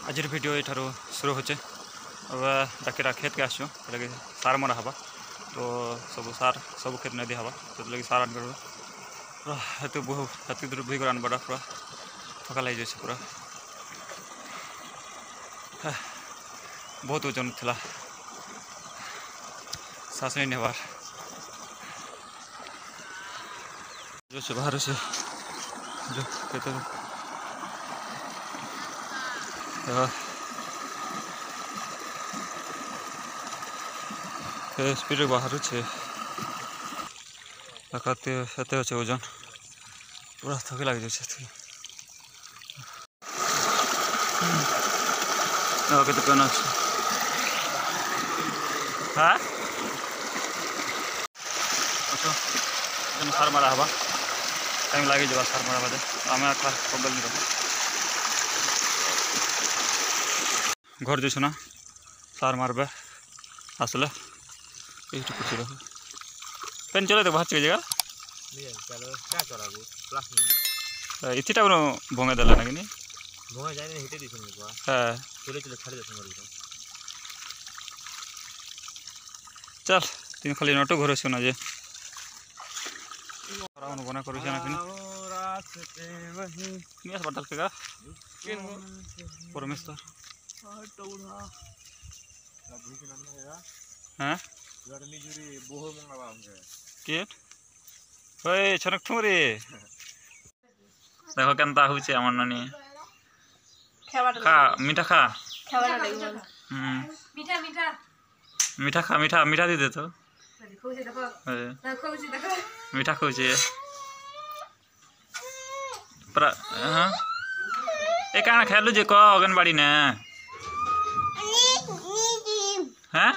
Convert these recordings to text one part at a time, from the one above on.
आज वीडियो ये शुरू होचे अब डाकिरा खेत के आसो लगे सार मरा हवा तो सब सार सब खेत नदी हवा तो लगे सार आन पूरा हेतु बहु हेतु दूर भी आन बड़ा पूरा थका लग जाए पूरा बहुत ओजन था सांस नहीं नेबार जो से बाहर से जो खेत स्पीड बाहर देखाते अच्छे ओजन पूरा थके लग जाए हाँ सार मारा हवा टाइम लगे जा सार मारा बादे आम कबल नहीं रहा घर जैसे ना सार मारबे आसले पेन चले तो बाहर चल जगह इतना भंगे देला ना कि चल तीन खाली नटो घर से जे बना कर परमेश्वर हाँ छनक ठुमरी देखो केनता होचे आमर नानी खा मीठा खा मीठा मीठा मीठा खा मीठा मीठा दी दे तो मीठा खोजे पर हाँ ए काना खेलु जे को अंगनबाड़ी ने हाँ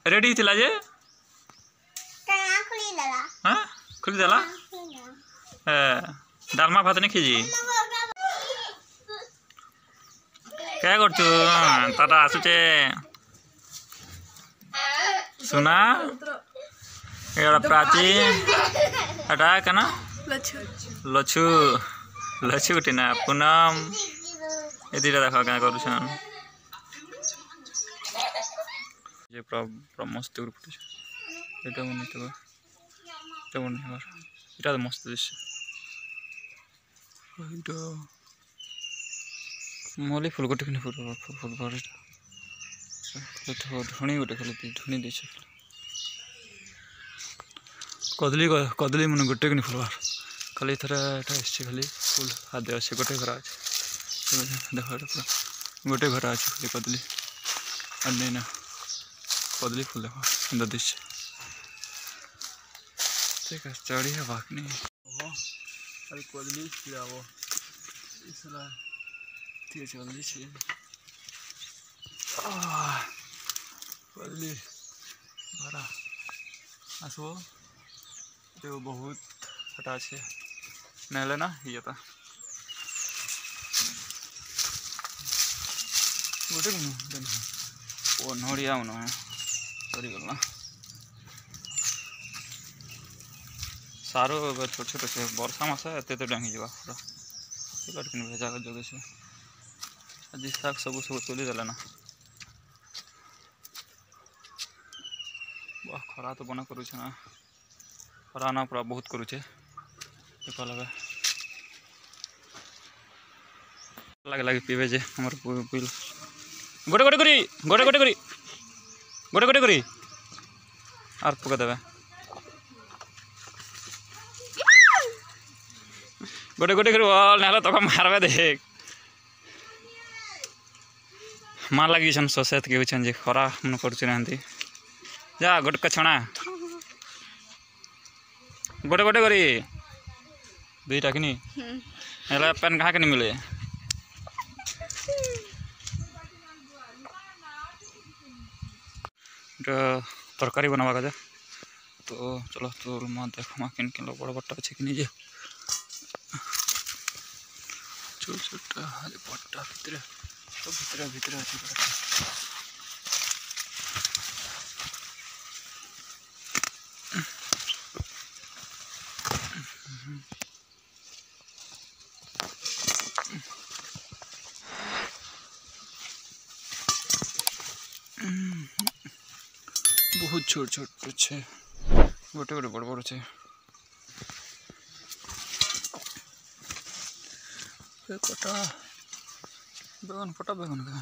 रेडी थिला जे हाँ खुली देला डालमा भात नहीं खीजी क्या करछु ताता आसुचे सुना एड़ा प्राची अटा कना लछु लछु गुटी ना पूनम ए दुटा देखा क्या करूछन ये पूरा मस्त ग्रुप এটা মনে তো এটা মনে হয় এটা তো মস্ত দৃশ্য এটা মলি ফুল গোটে কিনে ফুল ফুল ভরে তো ধুনি গোটে খালি ধুনি দিছে কদলি কদলি মনে গোটে কিনে ফুল খালি থরা এটা আসছে খালি ফুল হাতে আছে গোটে ঘর আছে দেখো এটা পুরো গোটে ঘর আছে খালি কদলি আর নেই না कदली फूल देखो सुंदर दृश्य ठीक है चढ़ी है भागनी अरे कदली खिलाओ इसला ठीक है कदली चाहिए कदली भरा आसो तो बहुत हटा छे नहले ना ये था गोटे ओ नड़िया मन सरीगला सारो छोट छोट से वर्षा मस एत डांगी जा पूरा कि भेजा जगे से आज शाग सब सब तोली देला ना वाह खरा तो बना करुचे ना खरा ना पूरा बहुत करुचे लगे लगे लगे पीबे जे हमर पिल गोटे गोटे करी गोटे गोटे करी गोटे गोटे करी आर पका देवे गोटे गोटे करी ना तो मारबे देख मार लगी ससेत के जे खरा मन कर जा गोटे का छणा गोटे गोटे करी दुईटा कि पेन कहाँ के मिले तरकारी बनावा का तो चलो तो माँ देखो माँ किन किन बड़ बट्टा अच्छे कि निजे छोट छोट बट्टा भितर सब भितर भितर अच्छे बहुत छोट छोट अच्छे गोटे गोटे बड़ बड़ अच्छे कटा बेगन फटा बेगन का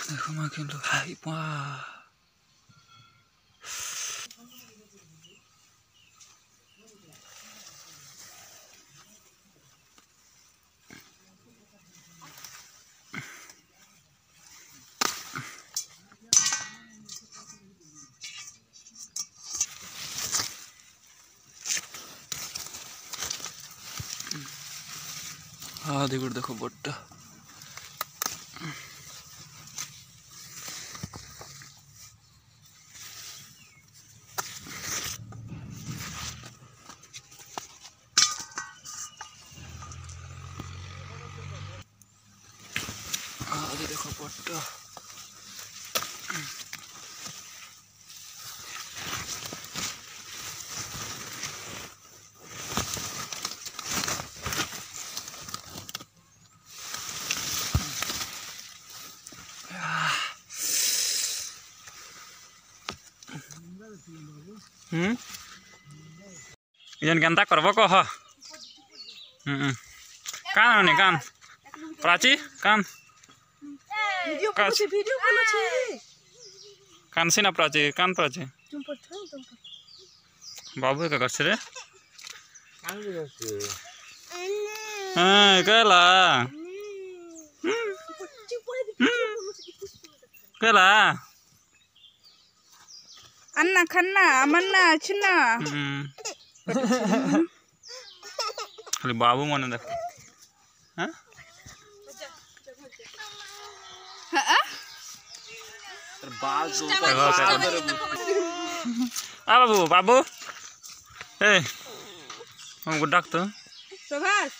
देखो माँ के लोग हाई पा हाँ देखो बट्टा देखो बट्टा इजन केनता करबो कह कान कान प्राची कान कान से ना प्राची कान प्राची बाबू का कर रे हाँ कहला कहला अन्ना खन्ना अमन्ना छिन्ना खाली बाबू मने देख हाँ बाबू बाबू ए हमको डाक तो सुभाष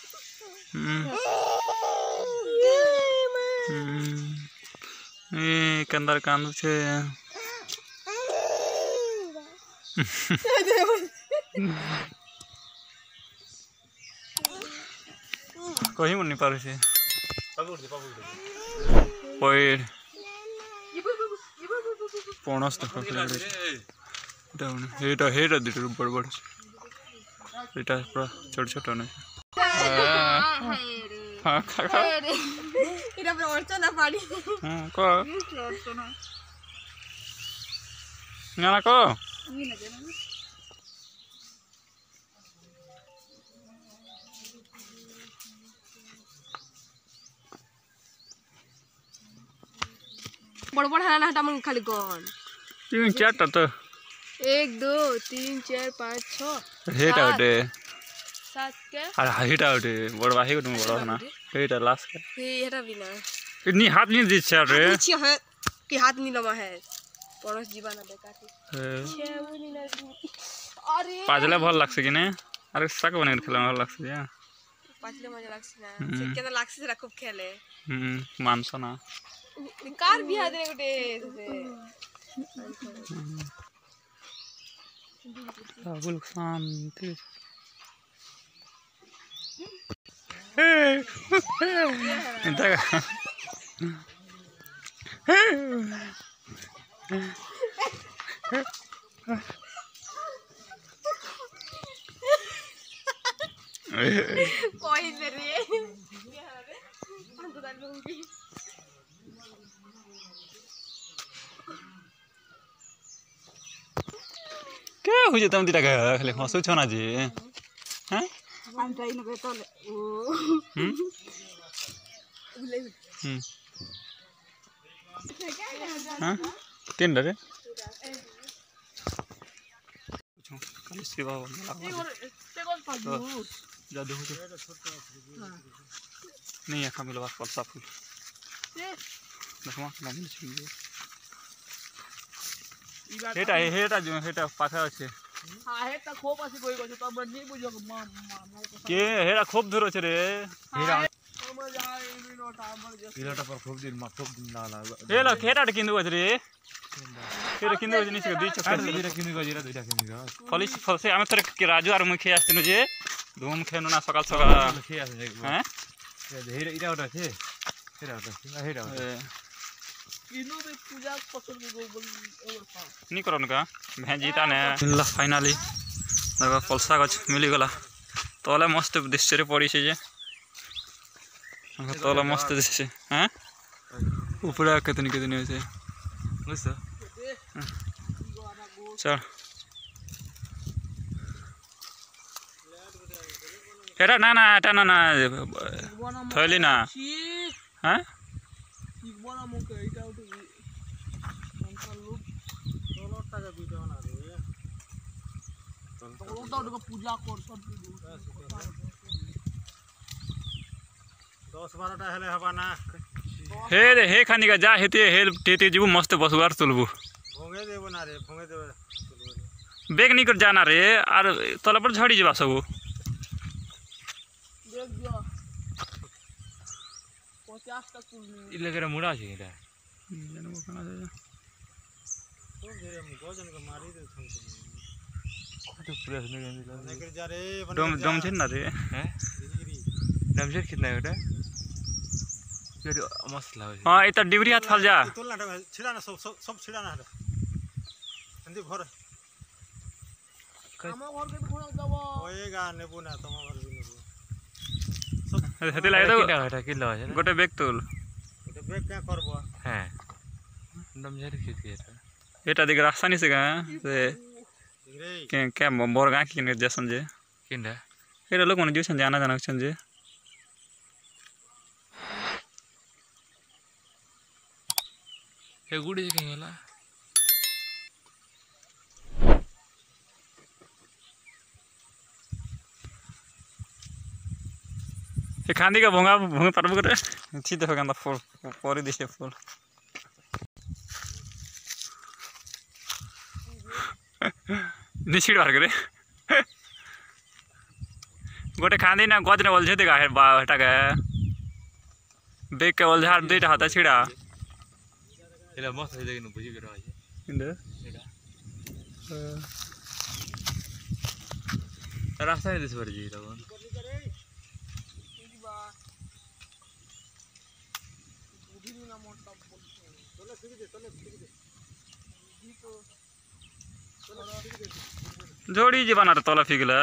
कंदर कांदू छे कहीं मन नहीं पारे से पॉइंट पणस देखो हेटा हेटा दिट बड़ बड़ एटा पूरा छोट छोट न हां खा इरा पर अर्चना पाड़ी हां को ना को बड़ बड़ है ना हटा मन खाली कौन 3 4 टा तो 1 2 3 4 5 6 हेटा उठे 7 के अरे हेटा उठे बड़ वाही को तुम बड़ ना हेटा लास्ट का हे हेटा बिना इतनी हाथ नहीं दी छे रे पूछी है कि हाथ नहीं लमा है पड़ोस जीवा ना बेकाती छेउनी ना अरे पाजला भल लागसे कि ने अरे सक बने खेला भल लागसे या पाजले मजा लागसे ना से केना लागसे से खूब खेले मानसो ना कार बिहा देने गोटे राहुल शांति कोई ले रे अंत दाल लूंगी क्या हो जे तुम दिटा खाली हंसु छ ना जी हैं हम ट्राई न बे तो ओ हां तीन रे कल सेवा जादू हो नहीं है मिलो बस पलसा फूल देखो ना मिल छी हेटा जो हेटा पाछा আছে हां हेटा खोप আছে কই গছে তো আমরা নি বুঝো के हेटा खोप धरो छे रे हेटा আমরা যাই মিনোটা আমরা যে हेटा पर खूब दिन ना ना हेला हेटा किंदु गज रे हेटा किंदु गज निसे दी चक्कर दुईटा किनि गजिरा दुईटा किनि ग फलिस फलसे आमे तोरे के राजू आर मुखे आस्तिनु जे धूम खेनु ना सकाल सकाल खेय आसे हैं হেরা এটা ওটা আছে হেরা ওটা হেরা किनो में पूजा पकड़ के गो बोल और पाओ नहीं करो उनका भेजीता ने मिलला फाइनली देखो पलसा गछ मिली गला तले मस्त दृश्य पड़ी से जे तले मस्त दृश्य हैं ऊपर कितनी कितनी होइसे बुझছো चल एटा ना ना एटा ना ना थैली ना हैं ठीक बना मुके एटा तो संसार लोग 16 টাকা দিতে না রে तो ओटा पूजा कर सब 10-12টা হেলে হবা না हे रे हे खानी का जा हेते हेल टेते जीव मस्त बसुआर तुलबु ভঙ্গে দেব না রে ভঙ্গে দেব बेग नहीं कर जाना रे आर तला पर झड़ी जबा सब देख दियो 50 तक तुल ইলে করে মুড়া আছে এটা जनबो कना जा তো ধরে আমি গজন কে মারি দে ছন কত প্রেস নে গন্দি লাগে যা রে दम दम छे ना रे हैं दम से कितना है बेटा ये मस्त लागे हां इता डिबरी हाथ फाल जा তোল না ছিড়া না সব ছিড়া না এন্দি ঘর আমার ঘর के घोड़ा देबो ওই গা নেবো না তোমার ঘর भी নেবো हेते लागे तो এটা কি লয় गोटे बेग तुल এটা বেক কে করব হ্যাঁ দম ঝাড়ি খেতে এটা एटा देख रास्ता नहीं से गा से রে के मोर गा की ने जसन जे কিনডা एटा लोग मन जो जाना जाना छन जे हे गुडी के होला ये खांदी का भोंगा भोंगे परब करे छी देखो गंदा फूल परी दिसे फूल निछिड़ बार करे गोटे खांदी ना गज ने ओलझे देगा है बा हटा के बेग के ओलझार दुईटा हाथ छिड़ा एला मस्त है देखिन बुझी के रहा है इंदे रास्ता है दिस पर जी तब जोड़ी जीवन आर तला फिगला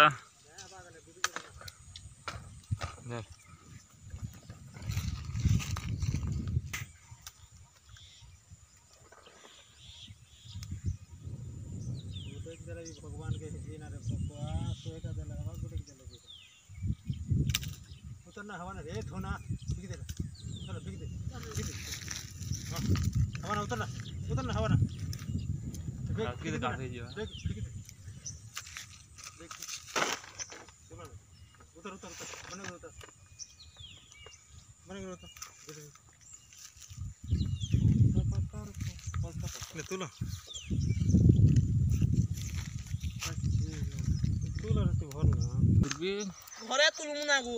भगवान के जीना रे पप्पा सोएटा दे लगा गुटे के दे उतरना हवा ना रे थोना ठीक दे चलो ठीक दे हां हवा ना उतरना हवा ना ठीक दे काफी जी ठीक दे देख चलो उतर बने उतर ले तू लो ঘরে তুলমু না গো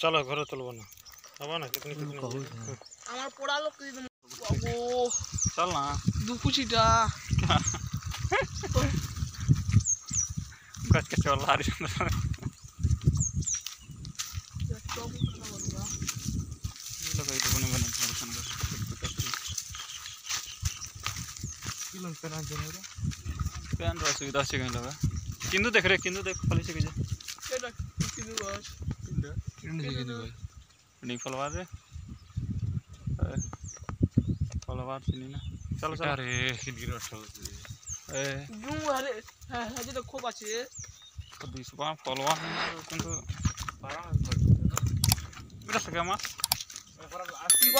চলো ঘরে তুলবো না হবা না কিতনি আমার পোড়া লোক দিন বাবু चल ना দুপুচিটা कच के चल आ रही लोग ये तो बने बने परेशान कर किलो पेना जनेरा पेन रा सुविधा से कहीं लगा किंदु देख रे किंदु देख फली से के এটা কি দিব नहीं फलवार रे फलवार से नहीं ना चलो चल अरे किनगिर अठल ए জু আরে হ্যাঁ হ্যাঁ যেটা খুব আছে तो 200 पास फलवार কিন্তু पारा बेटा सके मास আসিবা